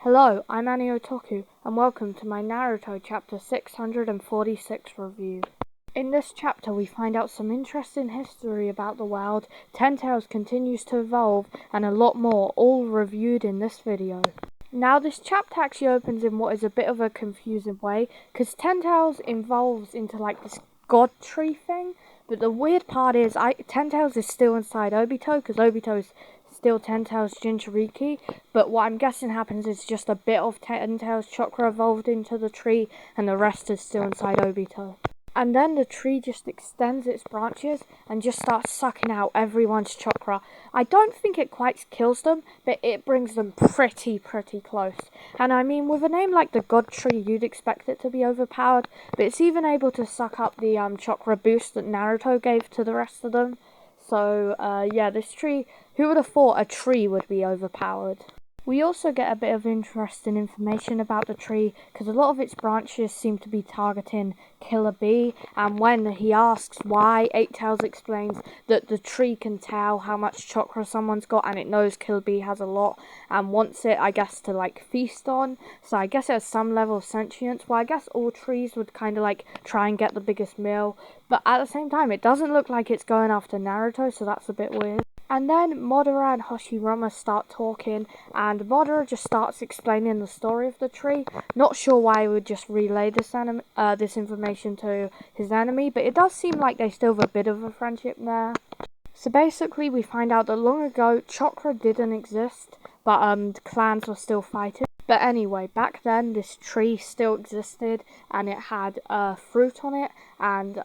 Hello, I'm Annie Otoku, and welcome to my Naruto chapter 646 review. In this chapter we find out some interesting history about the world, Ten Tails continues to evolve, and a lot more, all reviewed in this video. Now this chapter actually opens in what is a bit of a confusing way, because Ten Tails evolves into like this god tree thing, but the weird part is Ten Tails is still inside Obito, because Obito is still Ten Tails Jinchuriki, but what I'm guessing happens is just a bit of Ten Tails chakra evolved into the tree, and the rest is still inside Obito. And then the tree just extends its branches and just starts sucking out everyone's chakra. I don't think it quite kills them, but it brings them pretty close. And I mean, with a name like the God Tree, you'd expect it to be overpowered, but it's even able to suck up the chakra boost that Naruto gave to the rest of them. So, yeah, this tree, who would have thought a tree would be overpowered? We also get a bit of interesting information about the tree, because a lot of its branches seem to be targeting Killer Bee, and when he asks why, Eight Tails explains that the tree can tell how much chakra someone's got, and it knows Killer Bee has a lot, and wants it, I guess, to, like, feast on, so I guess it has some level of sentience. Well, I guess all trees would kind of, like, try and get the biggest meal, but at the same time, it doesn't look like it's going after Naruto, so that's a bit weird. And then Madara and Hashirama start talking, and Madara just starts explaining the story of the tree. Not sure why he would just relay this information to his enemy, but it does seem like they still have a bit of a friendship there. So basically we find out that long ago chakra didn't exist, but clans were still fighting. But anyway, back then this tree still existed, and it had fruit on it, and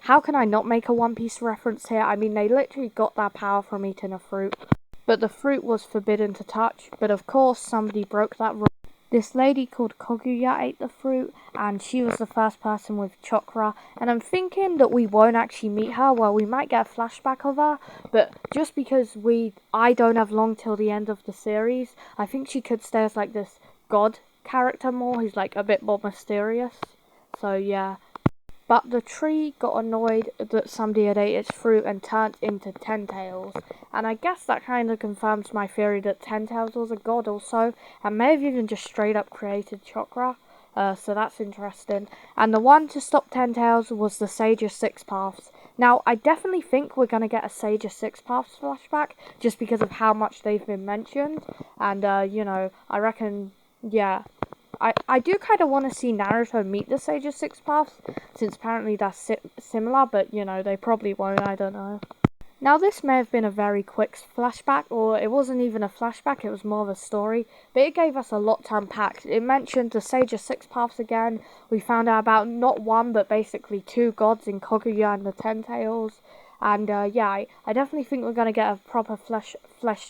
how can I not make a One Piece reference here? I mean, they literally got their power from eating a fruit, but the fruit was forbidden to touch, but of course somebody broke that rule. This lady called Kaguya ate the fruit, and she was the first person with chakra, and I'm thinking that we won't actually meet her. Well, we might get a flashback of her, but just because I don't have long till the end of the series, I think she could stay as like this god character more, who's like a bit more mysterious, so yeah. But the tree got annoyed that somebody had ate its fruit and turned into Ten Tails. And I guess that kind of confirms my theory that Ten Tails was a god also, and may have even just straight up created chakra. So that's interesting. And the one to stop Ten Tails was the Sage of Six Paths. Now, I definitely think we're going to get a Sage of Six Paths flashback, just because of how much they've been mentioned. And, you know, I reckon, yeah. I do kind of want to see Naruto meet the Sage of Six Paths, since apparently that's similar, but, you know, they probably won't, I don't know. Now, this may have been a very quick flashback, or it wasn't even a flashback, it was more of a story, but it gave us a lot to unpack. It mentioned the Sage of Six Paths again. We found out about not one, but basically two gods in Kaguya and the Ten Tails. And yeah, I definitely think we're going to get a proper fleshed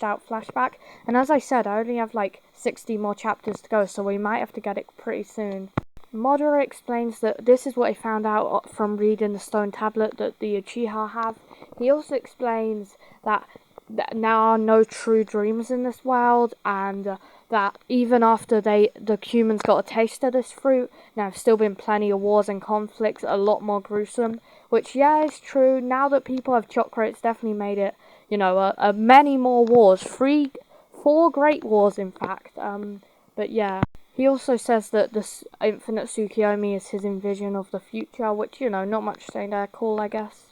out flashback. And as I said, I only have like 60 more chapters to go, so we might have to get it pretty soon. Madara explains that this is what he found out from reading the stone tablet that the Uchiha have. He also explains that there are no true dreams in this world, and that even after the humans got a taste of this fruit, there have still been plenty of wars and conflicts, a lot more gruesome. Which, yeah, is true. Now that people have chakra, it's definitely made it, you know, many more wars. 4 great wars, in fact. But yeah. He also says that this infinite Tsukiyomi is his vision of the future, which, you know, not much saying there, cool, I guess.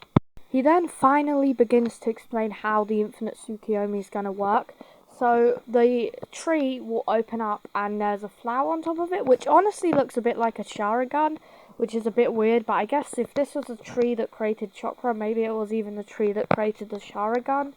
He then finally begins to explain how the infinite Tsukiyomi is going to work. So the tree will open up and there's a flower on top of it, which honestly looks a bit like a Sharingan, which is a bit weird, but I guess if this was a tree that created chakra, maybe it was even the tree that created the Sharingan.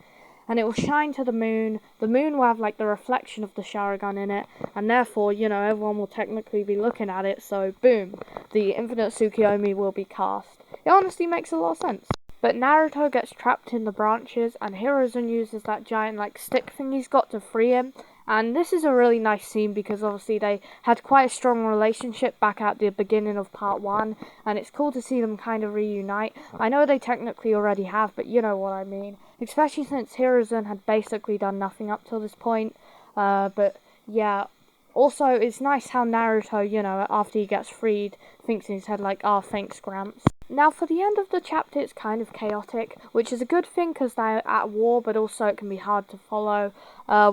And it will shine to the moon will have like the reflection of the Sharingan in it, and therefore, you know, everyone will technically be looking at it, so boom, the infinite Tsukiyomi will be cast. It honestly makes a lot of sense. But Naruto gets trapped in the branches, and Hiruzen uses that giant like stick thing he's got to free him. And this is a really nice scene because obviously they had quite a strong relationship back at the beginning of part 1, and it's cool to see them kind of reunite. I know they technically already have, but you know what I mean. Especially since Hiruzen had basically done nothing up till this point. But yeah, also it's nice how Naruto, you know, after he gets freed, thinks in his head like, oh, thanks, Gramps. Now, for the end of the chapter, it's kind of chaotic, which is a good thing because they're at war, but also it can be hard to follow.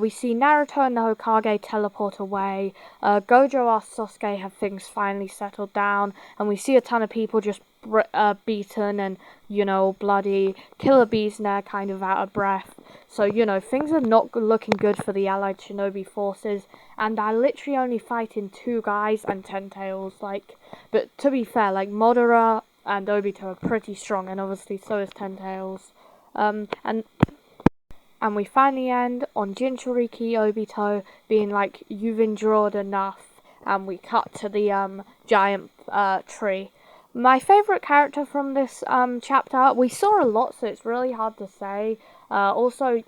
We see Naruto and the Hokage teleport away. Gojo asks Sasuke have things finally settled down, and we see a ton of people just beaten and, bloody. Killer Bee's there kind of out of breath. So, things are not looking good for the allied shinobi forces, and they're literally only fighting 2 guys and 10 tails, but to be fair, Madara and Obito are pretty strong, and obviously so is Ten Tails. And we finally end on Jinchuriki Obito being like, "You've endured enough," and we cut to the giant tree. My favourite character from this chapter, we saw a lot, so it's really hard to say. Also,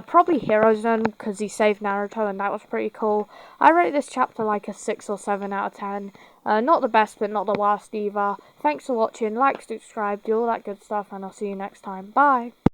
probably Hero Zone because he saved Naruto and that was pretty cool. I rate this chapter like a 6 or 7 out of 10. Not the best, but not the worst either. Thanks for watching, like, subscribe, do all that good stuff, and I'll see you next time. Bye!